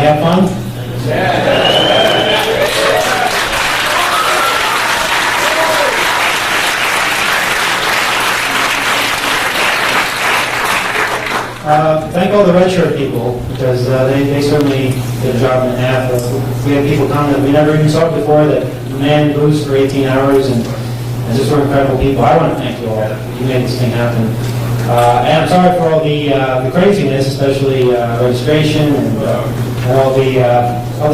Everybody have fun? Thank all the red shirt people, because they certainly did a job and a half. We had people come that we never even saw before that manned booths for 18 hours, and just were incredible people. I want to thank you all. You made this thing happen. And I'm sorry for all the craziness, especially registration and all the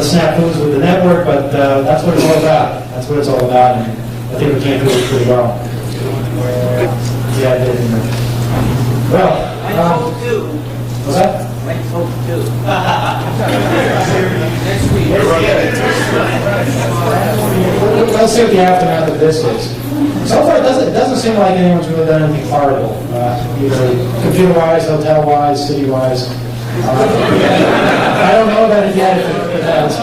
snafus with the network, but that's what it's all about. That's what it's all about, and I think we came through it pretty well. Yeah, I did. Well, what's that? Let's see what the aftermath of this is. So far, it doesn't seem like anyone's really done anything horrible, either computer-wise, hotel-wise, city-wise. I don't know about it yet if it has.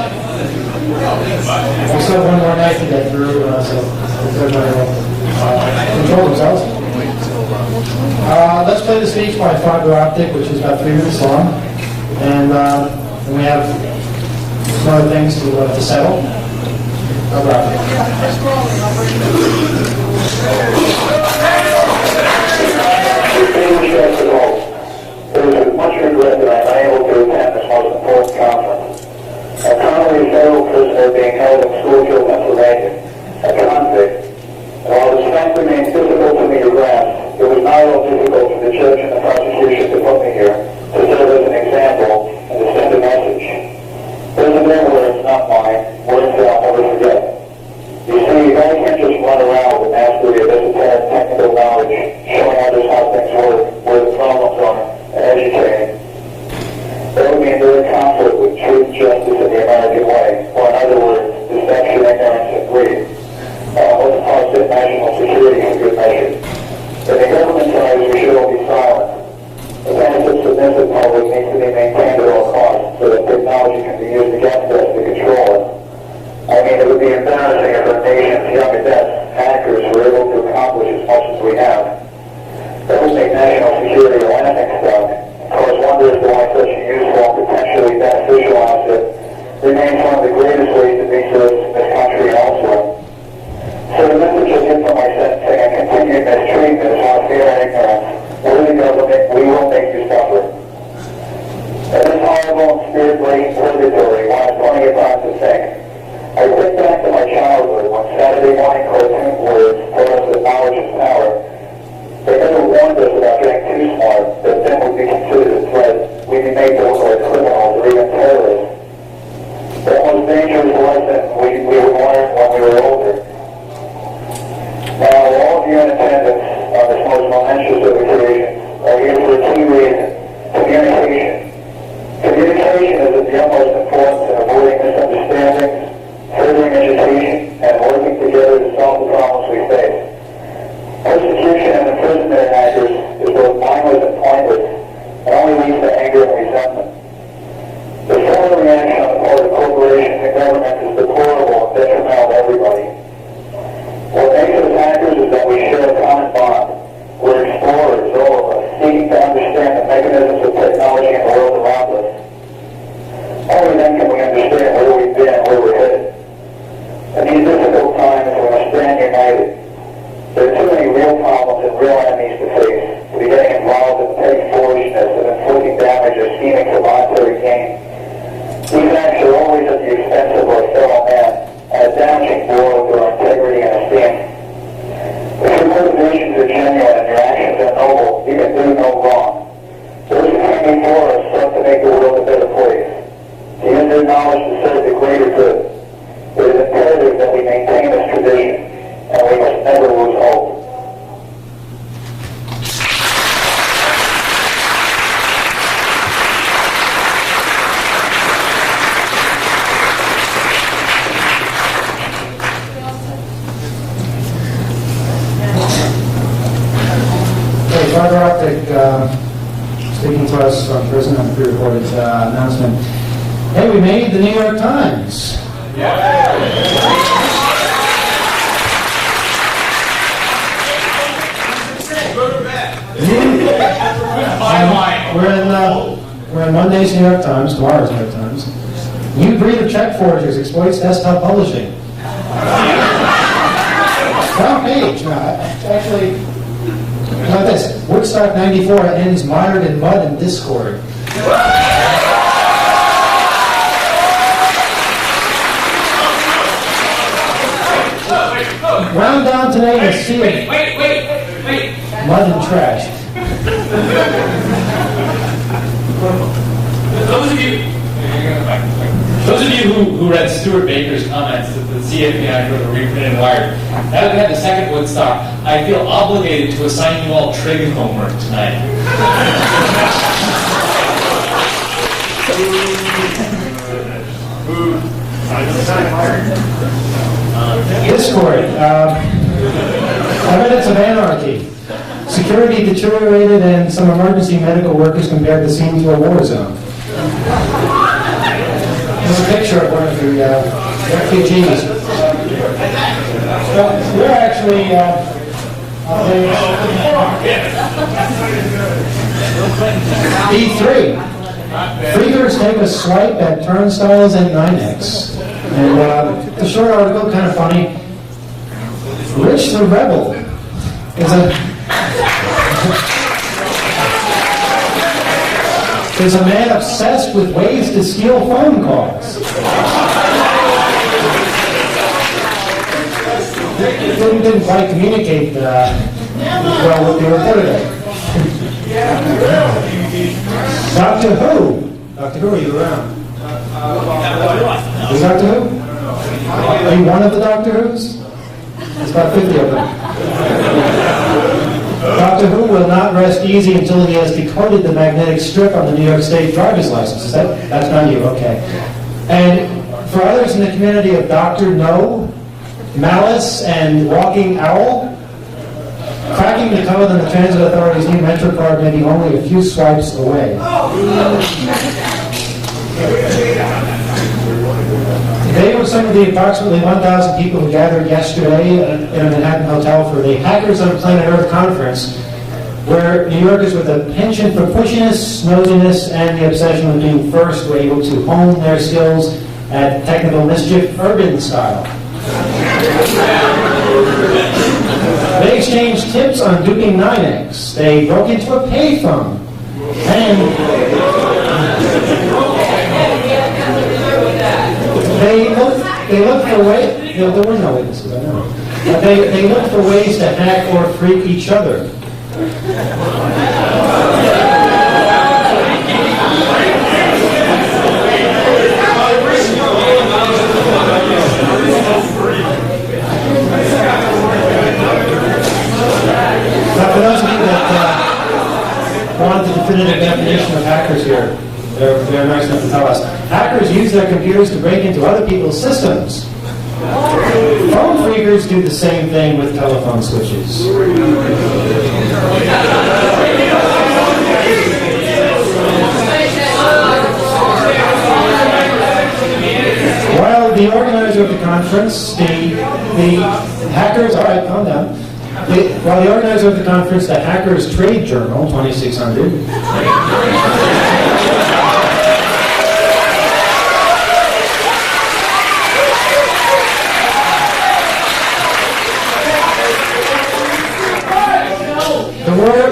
We still have one more night to get through, so everybody will control themselves. Let's play the speech by Phiber Optik, which is about 3 minutes long, and we have some other things to settle. Phiber Optik. There is with much regret that I am unable to attend this most important conference. A Connolly federal prisoner being held in Schoolfield, Pennsylvania, a convict. While this fact remains difficult for me to grasp, it was not at all difficult for the judge and the prosecution to put me here to serve as an example and to send a message. Those are their words, not mine, words that I'll never forget. You see, I can't just run around with mastery of esoteric technical knowledge, showing others how things work, where the problems are, and educating. That would be in direct conflict with truth, justice, and the American way, or in other words, deception, ignorance, and greed. Let's toss in national security for good measure. In the government's eyes, we should all be silent. The passive, submissive public needs to be maintained at all costs so that technology can be used against us to control us. I mean, it would be embarrassing if our nation's young adepts, hackers, were able to accomplish as much as we have. That would make national security a laughing stock. Of course, wonder as to why such a useful and potentially beneficial asset remains one of the greatest ways to be served in this country and elsewhere. So the message I get from my sentencing and continued mistreatment is one of fear and ignorance. We're the government, we will make you suffer. In this horrible and spirit-breaking purgatory, one has plenty of time to think. I think back to my childhood when Saturday morning cartoon words told us that knowledge is power. They never warned us about getting too smart, that then would be considered a threat. We'd be made to look like criminals or even terrorists. The most dangerous lesson we would learn when we were older. Now, all of you in attendance on this most momentous of occasions are here for a key reason: communication. Communication is of the utmost importance in avoiding misunderstandings, furthering education, and working together to solve the problems we face. Persecution and imprisonment of hackers is both mindless and pointless, and only leads to anger and resentment. The former reaction on the part of corporations and governments is deplorable and detrimental to everybody. What makes us hackers is that we share a common bond. We're explorers, all of us, seeking to understand the mechanisms of technology in the world around us. Only then can we understand where we've been and where we're headed. In these difficult times, we must stand united. There are too many real problems and real enemies to face to be getting involved in petty foolishness and inflicting damage or scheming for monetary gain. These acts are always at the expense of our fellow man and a damaging blow to our integrity and esteem. If your motivations are genuine and your actions are noble, you can do no wrong. Those who came before us sought to make the world a better place, to use their knowledge to serve the greater good. It is imperative that we maintain this tradition, and we must never lose hope. Phiber Optik speaking to us from prison on a pre-recorded announcement. Hey, we made the New York Times. We're in Monday's New York Times, tomorrow's New York Times. New breed of check forgers exploits desktop publishing. Front page. No, actually, how about this? Woodstock 94 ends mired in mud and discord. Round down today in a sea of mud and trash. Those of you who read Stuart Baker's comments at the CFPI for the reprinted Wired, now that we had the second Woodstock, I feel obligated to assign you all trig homework tonight. Discord. Evidence of anarchy. Security deteriorated and some emergency medical workers compared the scene to a war zone. There's a picture of one of the refugees. Well, we're actually B3. Freakers take a swipe at turnstiles and 9X. And the short article, kind of funny. Rich the Rebel is a man obsessed with ways to steal phone calls. Didn't quite communicate well with the reporter. Doctor Who? Doctor Who, are you around? Is Doctor Who? Are you one of the Doctor Who's? There's about 50 of them. Doctor Who will not rest easy until he has decoded the magnetic strip on the New York State driver's license. That's not you, okay. And for others in the community of Dr. No, Malice, and Walking Owl, cracking the code on the transit authority's new Metro card may be only a few swipes away. They were some of the approximately 1,000 people who gathered yesterday in a Manhattan hotel for the Hackers on Planet Earth conference, where New Yorkers with a penchant for pushiness, nosiness, and the obsession of being first were able to hone their skills at technical mischief urban style. They exchanged tips on duping 9X. They broke into a payphone. And they looked for ways. There were no witnesses, I know. But they looked for ways to hack or freak each other. Now, for those of you that want the definitive definition of hackers here, they're nice enough to tell us. Hackers use their computers to break into other people's systems. Phone freakers do the same thing with telephone switches. While the organizer of the conference, the hackers, all right, calm down. While the organizer of the conference, the Hackers Trade Journal, 2600,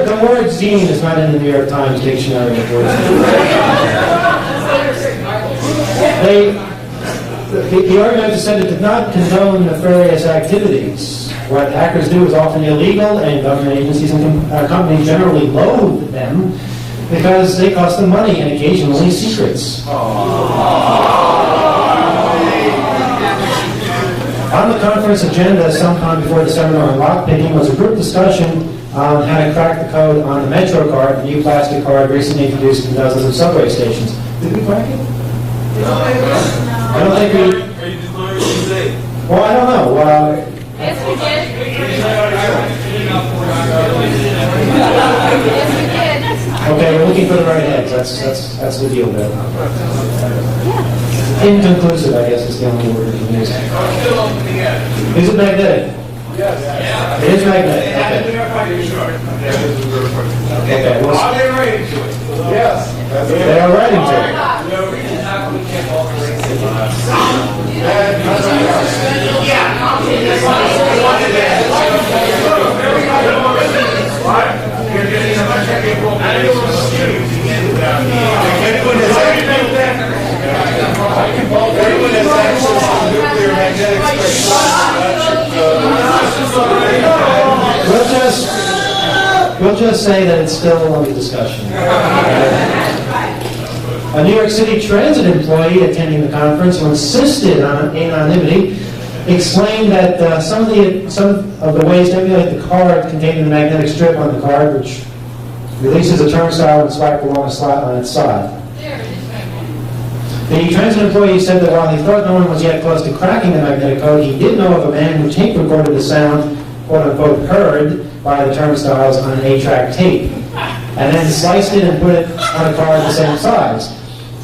the word zine is not in the New York Times dictionary of words. The organizer said it did not condone nefarious activities. What hackers do is often illegal, and government agencies and companies generally loathe them because they cost them money and occasionally secrets. On the conference agenda, sometime before the seminar on lockpicking, was a group discussion on how to crack the code on the Metro card, the new plastic card recently introduced in dozens of subway stations. Did we crack it? I don't think we... Well, I don't know. Yes, we did. Okay, we're looking for the right heads. That's the deal there. Inconclusive, I guess, is the only word we can use. Is it magnetic? Yes. It is magnetic. Okay. Well, are they writing to it? Yes. They are writing to it. We'll just say that it's still under discussion. A New York City Transit employee attending the conference who insisted on anonymity explained that some of the ways to emulate the card contained the magnetic strip on the card, which releases a turnstile and swipe along a slot on its side. The transit employee said that while he thought no one was yet close to cracking the magnetic code, he did know of a man who tape recorded the sound, quote-unquote, heard by the turnstiles on an 8-track tape, and then sliced it and put it on a card the same size.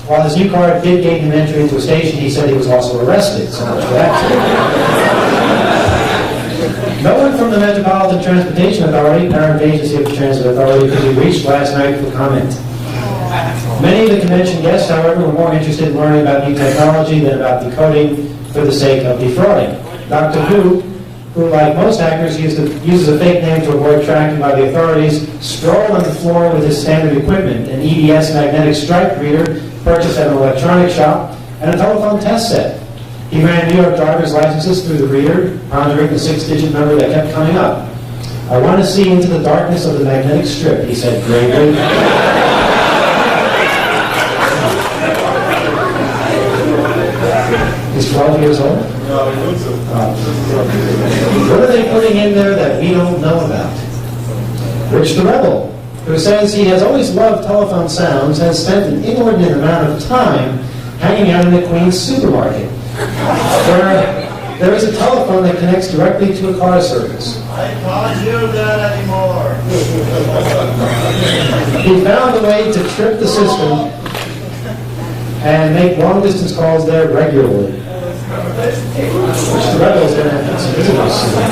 While his new card did gain him entry into a station, he said he was also arrested. So much for that. No one from the Metropolitan Transportation Authority, parent agency of the Transit Authority, could be reached last night for comment. Many of the convention guests, however, were more interested in learning about new technology than about decoding for the sake of defrauding. Dr. Who, like most hackers, uses a fake name to avoid tracking by the authorities, strolled on the floor with his standard equipment, an EDS magnetic stripe reader purchased at an electronic shop, and a telephone test set. He ran New York driver's licenses through the reader, pondering the 6-digit number that kept coming up. "I want to see into the darkness of the magnetic strip," he said gravely. He's 12 years old? What are they putting in there that we don't know about? Rich the Rebel, who says he has always loved telephone sounds, has spent an inordinate amount of time hanging out in the Queens supermarket, where there is a telephone that connects directly to a car service. I can't do that anymore. He found a way to trip the system and make long-distance calls there regularly. Which the Rebel is going to have some visitors soon.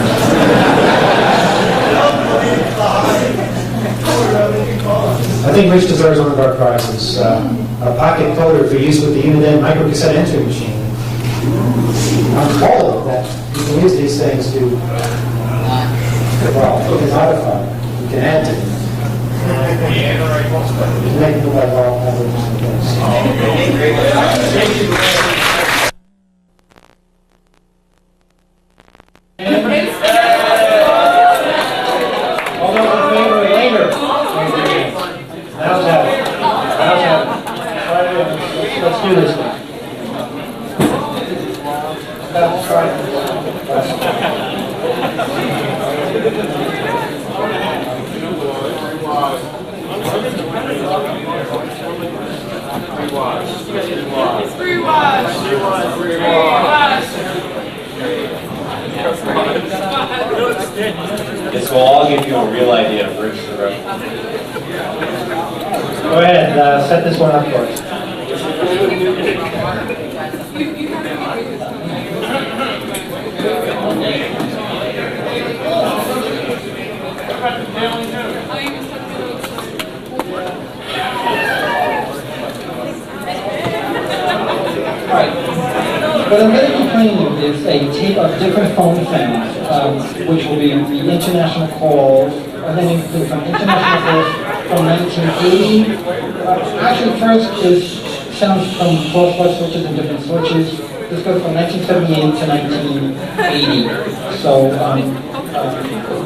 I think Rich deserves one of our prizes. A pocket coder for use with the Uniden microcassette entry machine. I'm told that you can use these things to, well, you can modify, you can add to them. You can make them like all kinds of different things. All those in favor of later? How's that? Let's do this now. Let's try it. This will all give you a real idea of Rich the Rebel. Go ahead, set this one up for us. What I'm going to be playing you is a tape of different phone sounds, which will be the international calls, and then include some international calls from 1980. Actually, first is sounds from crossword switches and different switches. This goes from 1978 to 1980. So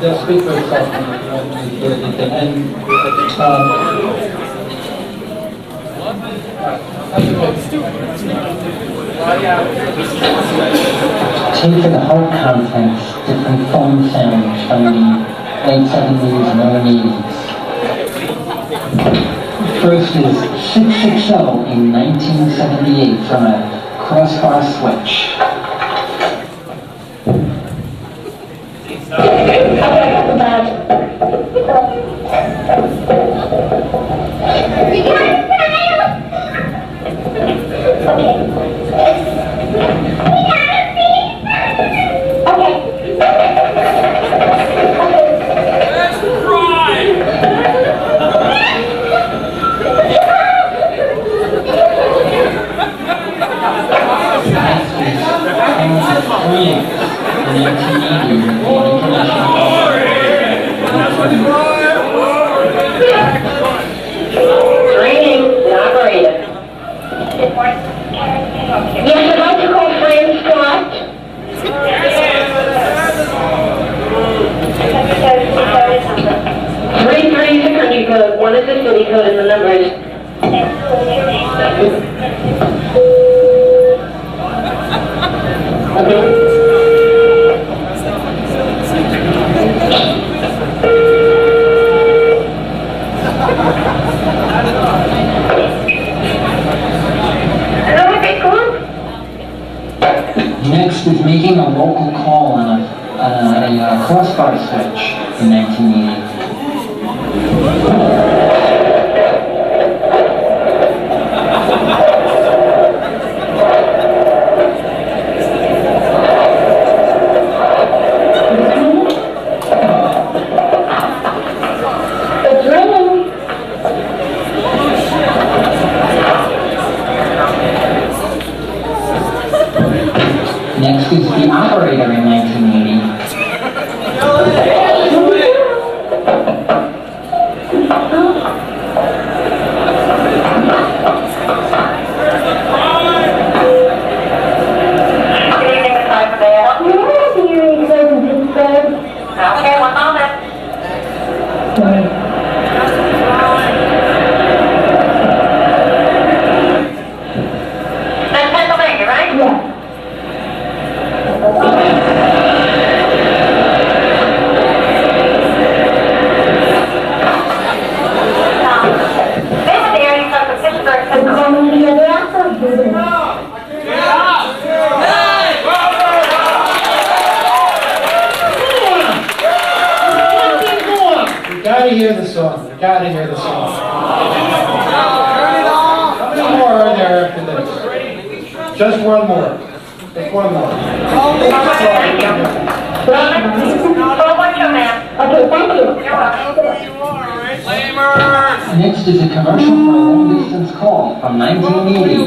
they'll speak for itself. Tape of the whole contents, different phone sounds from the late 70s and early 80s. First is 660 in 1978 from a crossbar switch. Next is making a local call on a crossbar switch in 1980. Next is the operator in 1980. Okay, one moment. That's Pennsylvania, right? Yeah. You gotta hear the song. You gotta hear the song. How many more are there after this? Just one more. Just one more. Okay, thank you. You're welcome. Next is a commercial for a long-distance call from 1980.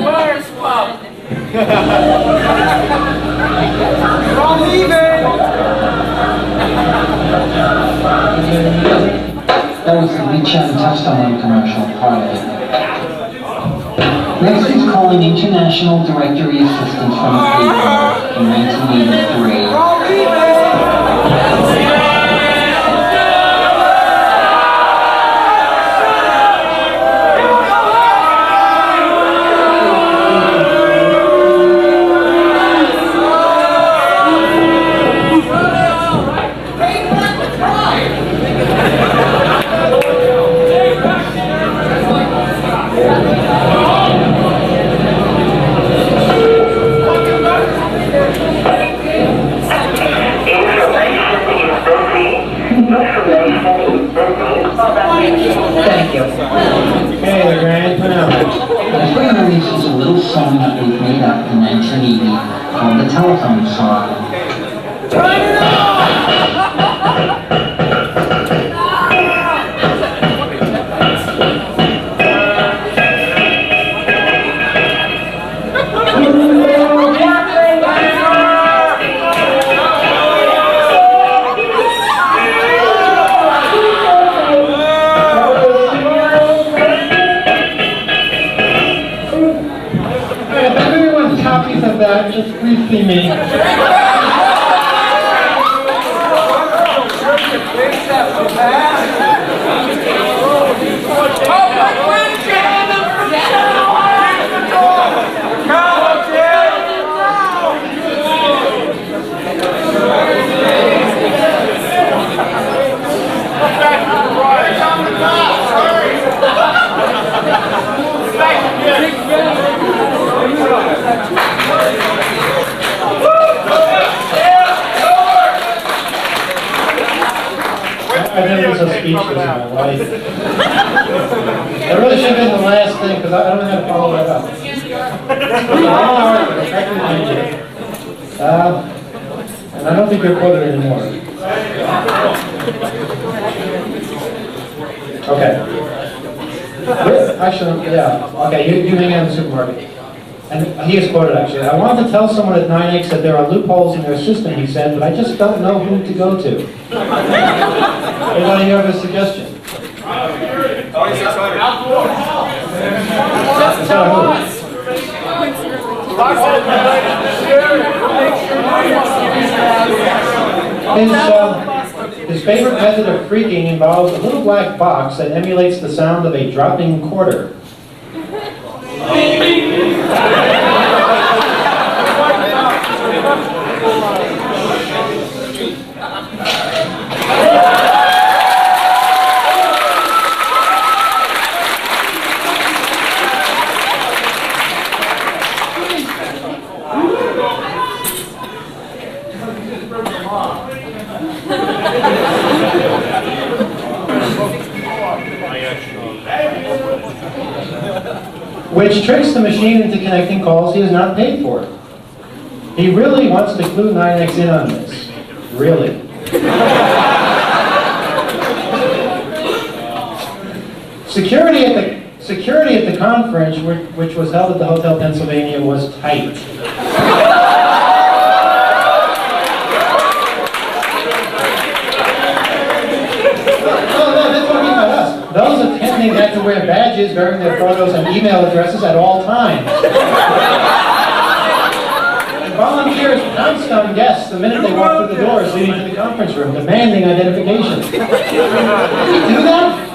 That was the Reach Out and Touch Someone commercial part of it. Next is calling International Directory Assistance from Phiber in 1983. Thank you. Okay, the grand finale. The Ceremonies is a little song that we made up in 1980 called the Telephone Song. Copies of that, just please see me. I've never been so speechless in my life. That really should have been the last thing, because I don't know how to follow that up. And I don't think they're quoted anymore. Okay. Actually, yeah. Okay, you hang out in the supermarket. And he is quoted, actually. I want to tell someone at 9X that there are loopholes in their system, he said, but I just don't know who to go to. Anybody have a suggestion? His favorite method of freaking involves a little black box that emulates the sound of a dropping quarter. Which tricks the machine into connecting calls he has not paid for. He really wants to clue 9X in on this. Really. Security at the conference, which was held at the Hotel Pennsylvania, was tight. Those attending had to wear badges bearing their photos and email addresses at all times. And volunteers pounced on guests the minute they walked through the doors leading to the conference room, demanding identification. Did he do that?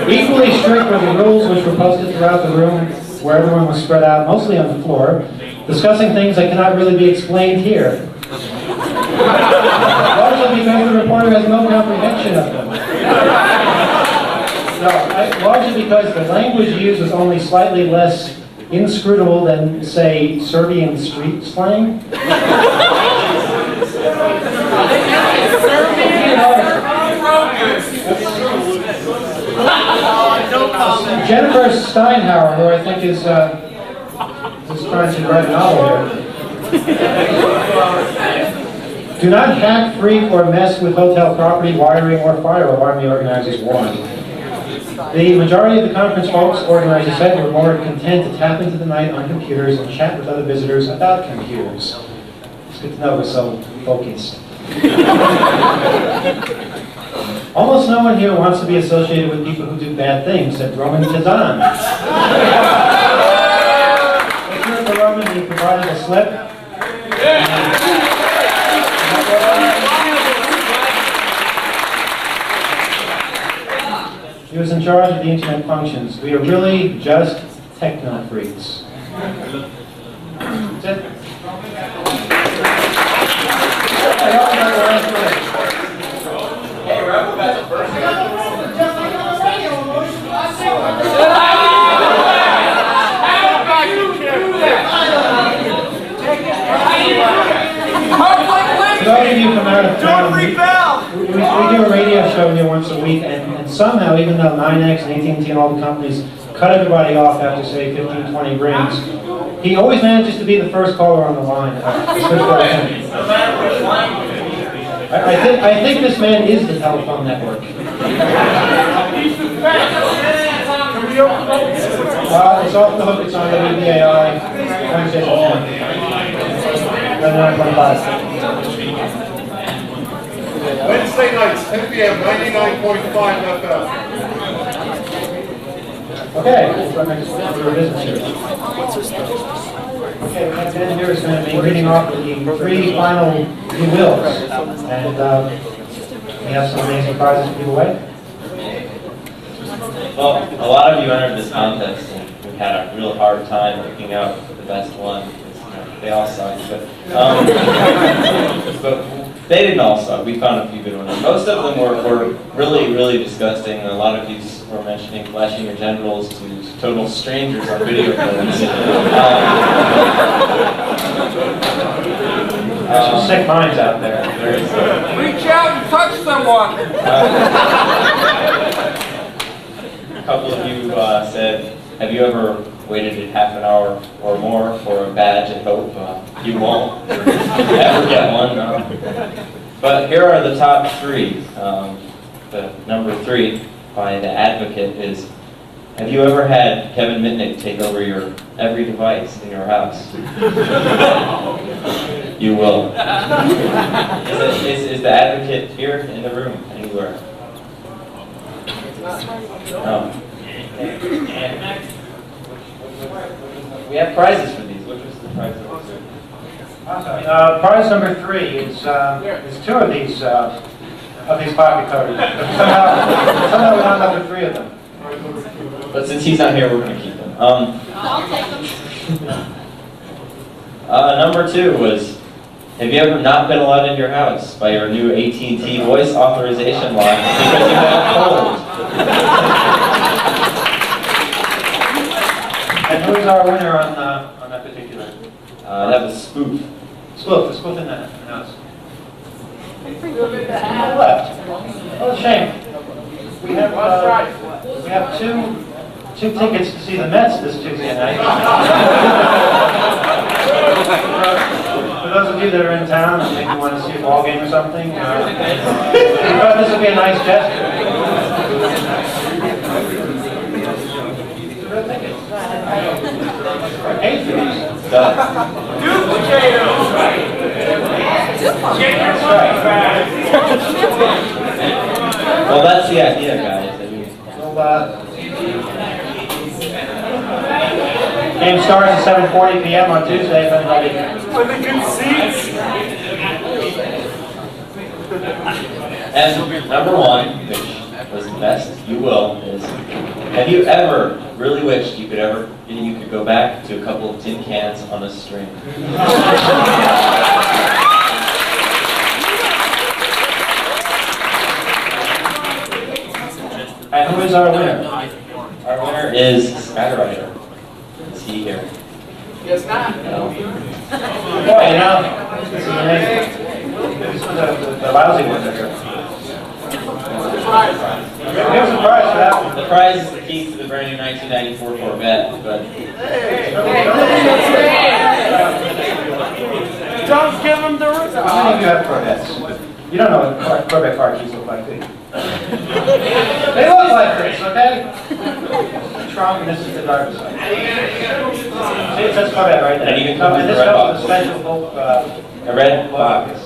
Equally strict were the rules which were posted throughout the room, where everyone was spread out, mostly on the floor, discussing things that cannot really be explained here. Largely because the reporter has no comprehension of them. No, largely because the language used was only slightly less inscrutable than, say, Serbian street slang. Jennifer Steinhauer, who I think is trying to write a novel here. Do not hack, freak, or mess with hotel property, wiring, or fire alarm, the organizers warned. The majority of the conference folks, organizers said, were more content to tap into the night on computers and chat with other visitors about computers. It's good to know we're so focused. Almost no one here wants to be associated with people who do bad things, said Roman Kazan. For Roman, he provided a slip. He was in charge of the internet functions. We are really just techno freaks. That's it. Those of you from out of town, we do a radio show here once a week, and somehow, even though 9X and AT&T and all the companies cut everybody off after, say, 15, 20 rings, he always manages to be the first caller on the line. I think this man is the telephone network. It's off the hook. It's on WBAI. Wednesdays at 9:25. Wednesday nights, 10 p.m., 99.5 FM. Okay, let's go next to our business here. Okay, Ben here is going to be reading off the 3 final you wills, and we have some amazing prizes to give away. Well, a lot of you entered this contest, and we had a real hard time picking out the best one. They all sucked, but they didn't all suck. We found a few good ones. Most of them were really, really disgusting. A lot of you were mentioning flashing your genitals to total strangers on video phones. There's some sick minds out there. Reach out and touch someone. A couple of you said, have you ever waited half an hour or more for a badge and hope you won't ever get one? No. But here are the top 3. The number 3 by The Advocate is, have you ever had Kevin Mitnick take over your every device in your house? You will. Is The Advocate here in the room anywhere? No. We have prizes for these. Which was the prize? Prize number 3 is 2 of these pocket cutters. Somehow we wound up with 3 of them. But since he's not here, we're going to keep them. I'll take them. Number 2 was, have you ever not been allowed in your house by your new AT&T voice authorization line because you had a cold? And who is our winner on that particular? That was Spoof. Spoof, the spoof in the house. Left. Oh, shame. We have two tickets to see the Mets this Tuesday night. For those of you that are in town and maybe want to see a ball game or something, we thought this would be a nice gesture. Eight for these. Well, that's the idea, guys. Game starts at 7:40 p.m. on Tuesday. If anybody. For the good seats. And number 1, which was the best you will, is, have you ever really wished you could go back to a couple of tin cans on a string? And who is our winner? Our winner is Skyrider. Is he here? Yes, not. No. Boy, this is amazing. This was the lousy one there. Give us a prize for that one. The prize is the key to the brand new 1994 Corvette, but Don't give him the result. How many of you have Corvettes? You don't know what Corvette car keys look like, do you? They look like this, okay? The trunk, and this is the driver's side. See, it says Corvette right there. And you can come with this the red comes box. with a special book, a red box.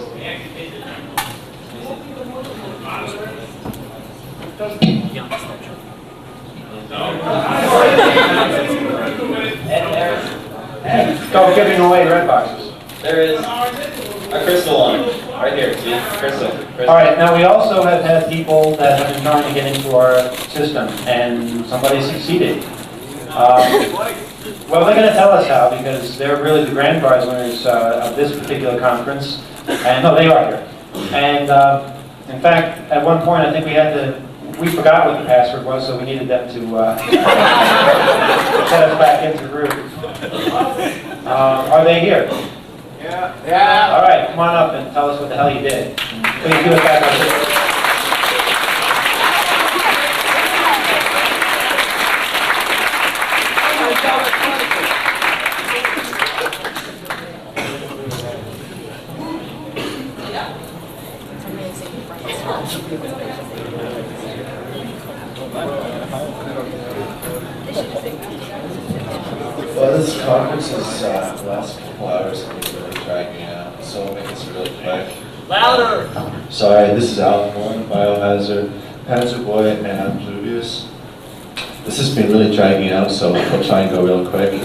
Don't giving away red boxes. There is a crystal on it. Right here, see? Crystal. All right, now we also have had people that have been trying to get into our system, and somebody succeeded. Well, they're going to tell us how, because they're really the grand prize winners of this particular conference. And no, they are here. And in fact, at one point, I think we forgot what the password was, so we needed them to set us back into group. Are they here? Yeah. All right, come on up and tell us what the hell you did. Please do it back on this. Well, this conference is the last couple hours have been really dragging out, so I'll make this really quick. Louder. Sorry, this is Alan Warren, Biohazard, Panzer Boy, and I'm Pluvius. This has been really dragging out, so I'll try and go real quick.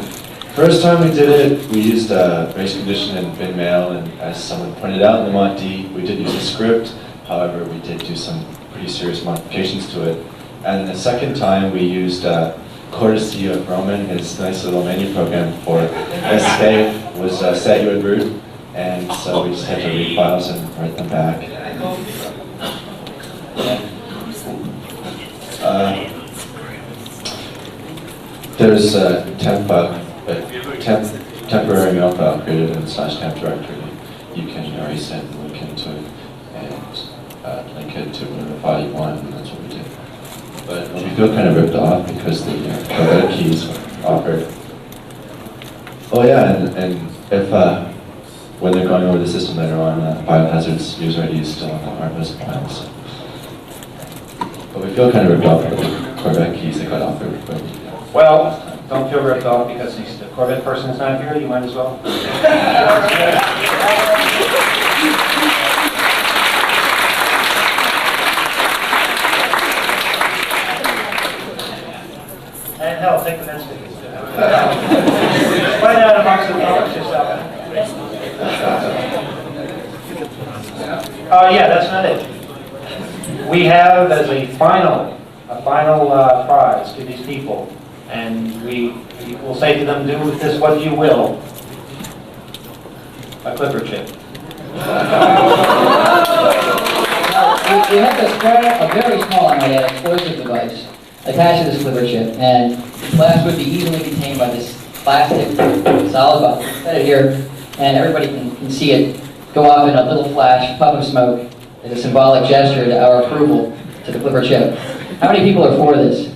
First time we did it, we used race condition and bin mail, and as someone pointed out in the Mod D, we did use a script. However, we did do some pretty serious modifications to it. And the second time we used courtesy of Roman, his nice little menu program for escape was set you and root, and so we just had to read files and write them back. There's a temporary mail file created in /temp directory. You can erase it and link into it, and link it to whatever file you want, and that's what we did. But we feel kind of ripped off because the Corvette keys were offered. Oh yeah, and if when they're going over the system later on, Biohazard's user ID is still on the hard disk files. But we feel kind of ripped off for the Corvette keys that got offered. Well, don't feel ripped off because the Corvette person is not here. You might as well. And hell, take the next tickets. Find out amongst the dollars yourself. Yeah, that's not it. We have as a final prize to these people, and we will say to them, do with this what you will. A clipper chip. We have a very small, I might add, explosive device attached to this clipper chip, and the blast would be easily contained by this plastic solid body. Set it here, and everybody can see it go off in a little flash, puff of smoke, as a symbolic gesture to our approval to the clipper chip. How many people are for this?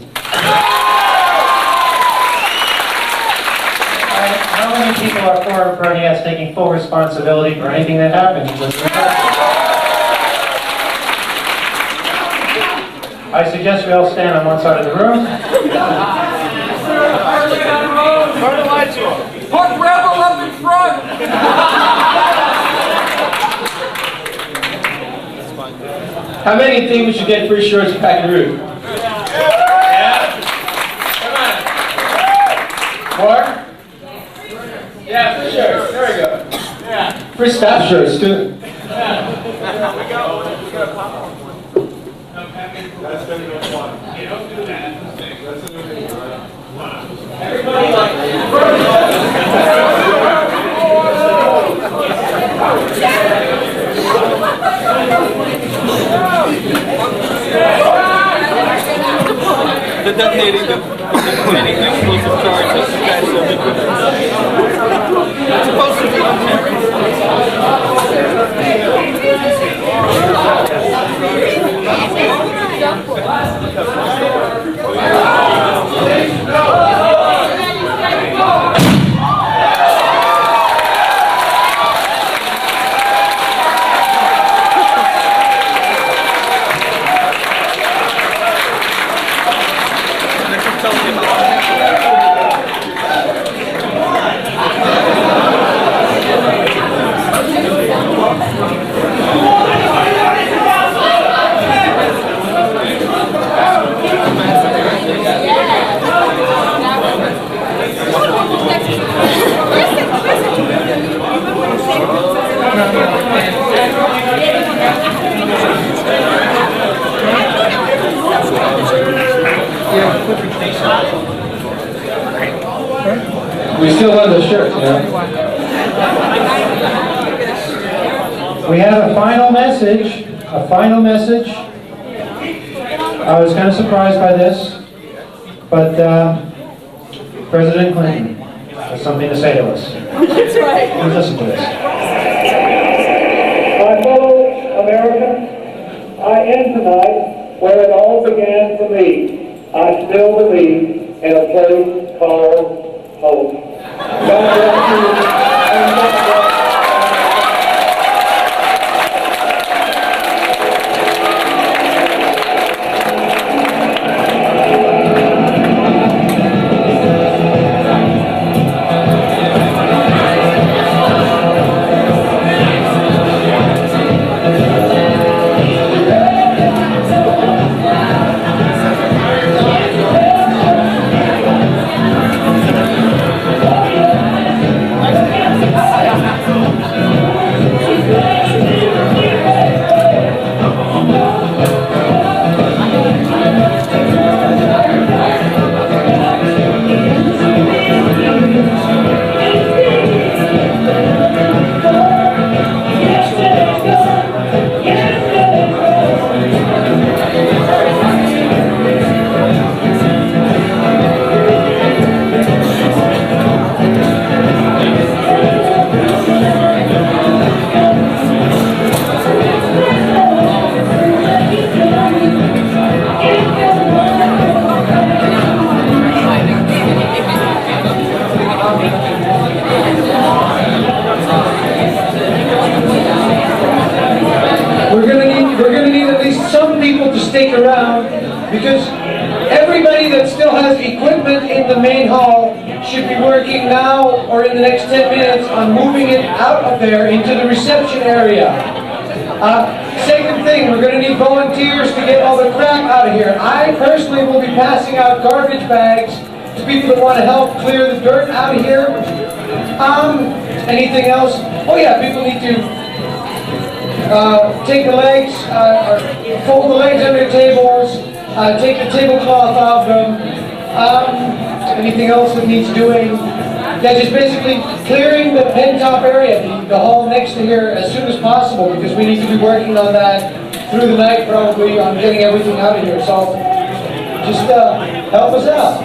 How many people are for Bernie as taking full responsibility for anything that happens? I suggest we all stand on one side of the room. Turn the lights on. Put Rebel up in front. How many think we should get free shirts and Packaroo? Yeah? Come on. More? Yeah, free shirts. There we go. Yeah. Free staff shirts, too. Yeah. We got popcorn. That's going to go fun. You don't do that. That's going to be everybody like The detonating explosive charges. It's supposed to be We still have the shirts, yeah. We have a final message. A final message. I was kind of surprised by this, but President Clinton has something to say to us. That's right. Let's listen to this. My fellow Americans, I end tonight where it all began for me. I still believe in a place called hope. God bless you, and God bless stick around, because everybody that still has equipment in the main hall should be working now or in the next 10 minutes on moving it out of there into the reception area. Second thing, we're going to need volunteers to get all the crap out of here. I personally will be passing out garbage bags to people that want to help clear the dirt out of here. Anything else? Oh yeah, people need to take the legs, fold the legs under the tables, take the tablecloth off them. Anything else that needs doing? Yeah, just basically clearing the pen top area, the hall next to here, as soon as possible, because we need to be working on that through the night, probably, on getting everything out of here. So, just help us out.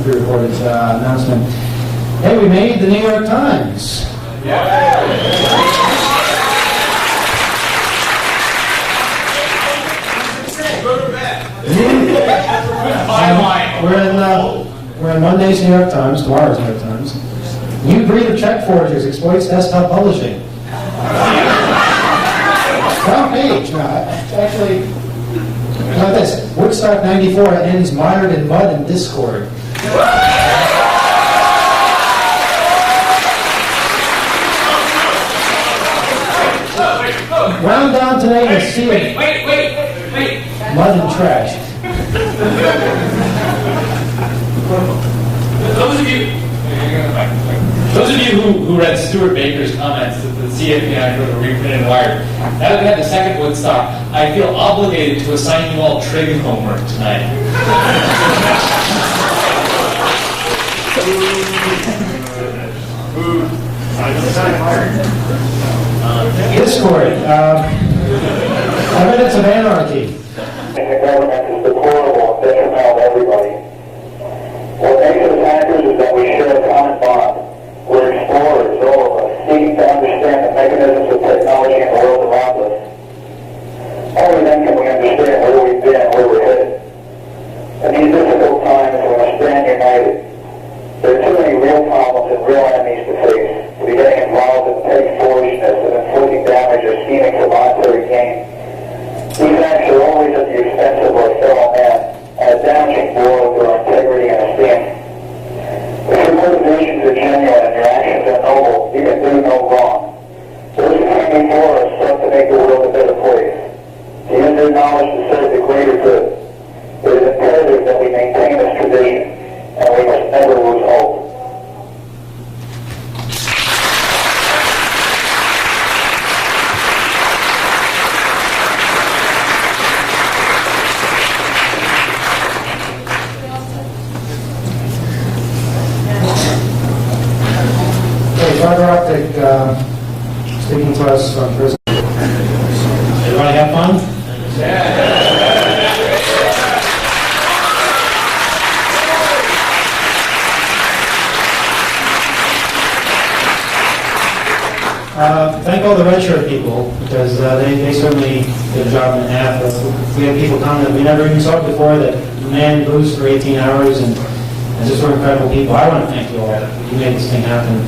Pre-recorded announcement. Hey, we made the New York Times. We're in Monday's New York Times, tomorrow's New York Times. New breed of check forgers exploits desktop publishing. Front page. Actually, how about this? Woodstock '94 ends mired in mud and discord. Round down today to see it. Wait. Mud and trash. Those of you who read Stuart Baker's comments at the CFPI for the reprinted Wired, now that we have the second Woodstock, I feel obligated to assign you all trig homework tonight. Discord. Evidence of anarchy. The government is deplorable and detrimental to everybody. What makes us hackers is that we share a common bond. We're explorers, all of us, seeking to understand the mechanisms of technology in the world around us. Only then can we understand where we've been and where we're headed. In these difficult times, we must stand united. There are too many real problems and real enemies to face, to be getting involved in petty foolishness and inflicting damage or scheming for monetary gain. These acts are always at the expense of our fellow man, and a damaging blow to our integrity and esteem. If your motivations are genuine and your actions are noble, you can do no wrong. Those who came before us sought to make the world a better place, to use their knowledge to serve the greater good. It is imperative that we maintain this tradition, and we must never lose hope. Phiber Optik speaking to us from prison. Everybody have fun? Thank all the red shirt people, because they certainly did a job and a half. We had people come that we never even saw before that manned booths for 18 hours, and just were incredible people. I want to thank you all. You made this thing happen.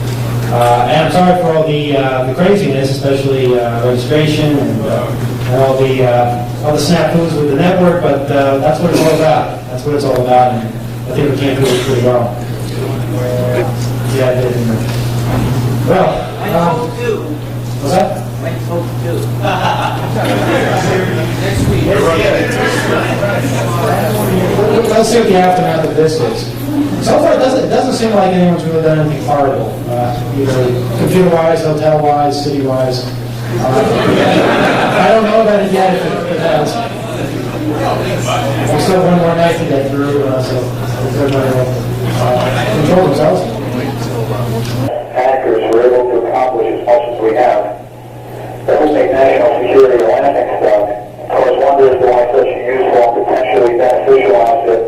And I'm sorry for all the craziness, especially registration and all the snafus with the network, but that's what it's all about. That's what it's all about, and I think we came through it pretty well. Yeah, I did. Well, what's that? Let's see what the aftermath of this is. So far, it doesn't seem like anyone's really done anything horrible, either computer-wise, hotel-wise, city-wise. I don't know about it yet if it has. We still have one more night to get through, so everybody will control themselves. Hackers were able to accomplish as much as we have. That would make national security a laughing stock. Cause wonder as to why such a useful and potentially beneficial asset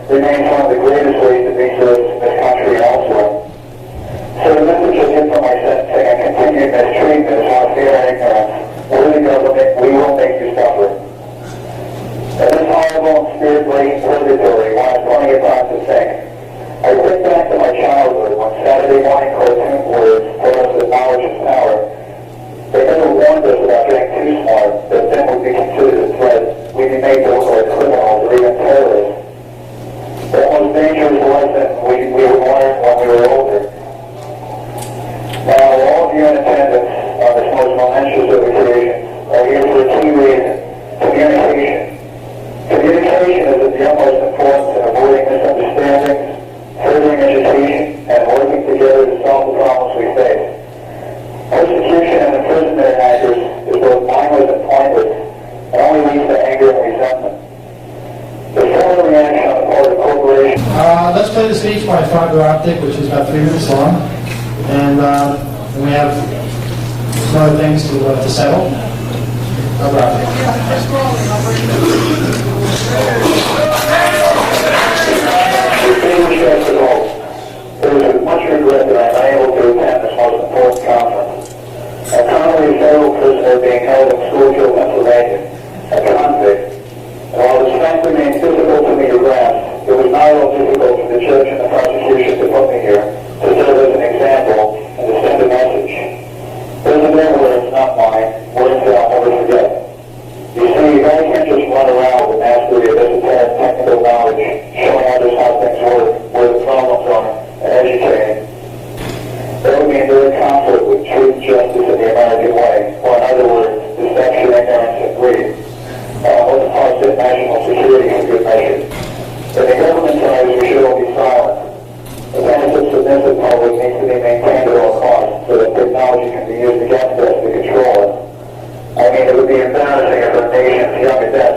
remains one of the greatest ways to be served in this country and elsewhere. So the message I get from my sentencing and continued mistreatment is one of fear and ignorance. We're the government, we will make you suffer. And this horrible and spirit-breaking purgatory will have plenty of time to think. I think back to my childhood when Saturday morning cartoon boards told us that knowledge is power. They never warned us about getting too smart, that then we'd be considered a threat. We'd be made to look like criminals or even terrorists. The most dangerous lesson we would learn when we were older. Now, all of you in attendance on this most momentous of occasions are here for a key reason: communication. Communication is of the utmost importance in avoiding misunderstandings, furthering education, and working together to solve the problems we face. Persecution and imprisonment of hackers is both mindless and pointless, and only leads to anger and resentment. The formal reaction on the part of corporations. Let's play the speech by Phiber Optik, which is about 3 minutes long, and we have some other things to settle. Phiber Optik.